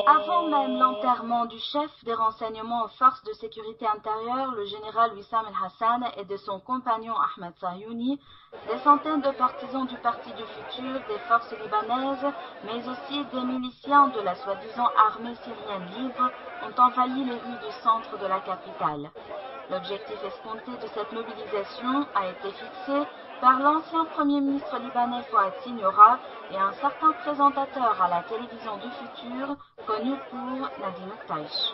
Avant même l'enterrement du chef des renseignements aux forces de sécurité intérieure, le général Wissam el-Hassan, et de son compagnon Ahmed Sayouni, des centaines de partisans du Parti du Futur, des forces libanaises, mais aussi des miliciens de la soi-disant armée syrienne libre, ont envahi les rues du centre de la capitale. L'objectif escompté de cette mobilisation a été fixé par l'ancien Premier ministre libanais Fouad Siniora et un certain présentateur à la télévision du futur, connu pour Nadim El-Taish.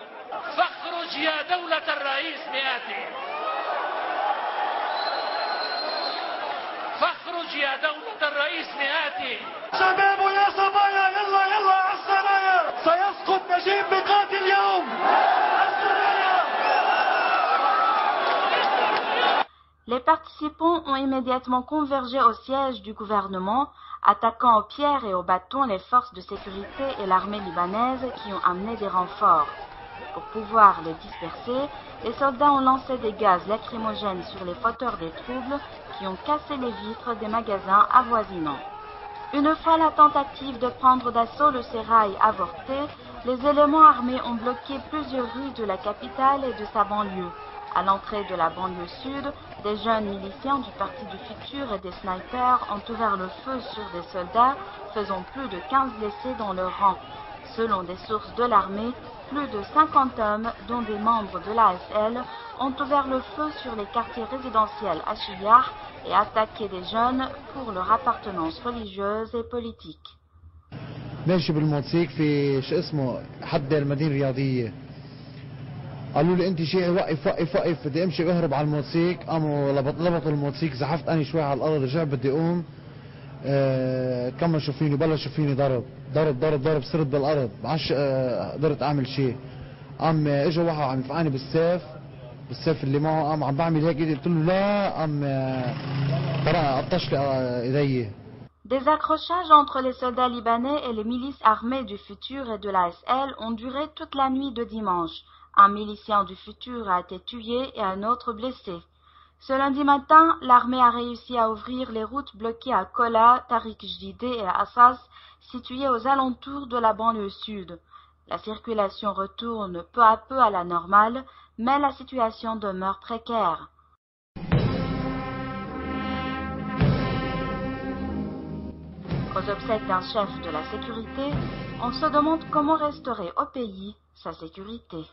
Les participants ont immédiatement convergé au siège du gouvernement, attaquant aux pierres et aux bâtons les forces de sécurité et l'armée libanaise qui ont amené des renforts. Pour pouvoir les disperser, les soldats ont lancé des gaz lacrymogènes sur les fauteurs des troubles qui ont cassé les vitres des magasins avoisinants. Une fois la tentative de prendre d'assaut le sérail avortée, les éléments armés ont bloqué plusieurs rues de la capitale et de sa banlieue. À l'entrée de la banlieue sud, des jeunes miliciens du Parti du Futur et des snipers ont ouvert le feu sur des soldats, faisant plus de 15 blessés dans leur rang. Selon des sources de l'armée, plus de 50 hommes, dont des membres de l'ASL, ont ouvert le feu sur les quartiers résidentiels à Chiyah et attaqué des jeunes pour leur appartenance religieuse et politique. قالوا لي انت شيعي وقف وقف وقف بدي امشي اهرب على الموتوسيك قاموا لبطوا الموتوسيك زحفت اني شوي على الارض رجعت بدي اقوم كمشوا فيني بلشوا فيني ضرب صرت بالارض ما عادش قدرت اعمل شيء قام اجى واحد عم يفقعني بالسيف اللي معه قام عم بعمل هيك ايدي قلت له لا قام قطش لي ايدي. Des accrochages entre les soldats libanais et les milices armées du Futur et de l'ASL ont duré toute la nuit de dimanche. Un milicien du Futur a été tué et un autre blessé. Ce lundi matin, l'armée a réussi à ouvrir les routes bloquées à Kola, Tariq Jdidé et Assas, situées aux alentours de la banlieue sud. La circulation retourne peu à peu à la normale, mais la situation demeure précaire. Aux obsèques d'un chef de la sécurité, on se demande comment resterait au pays sa sécurité.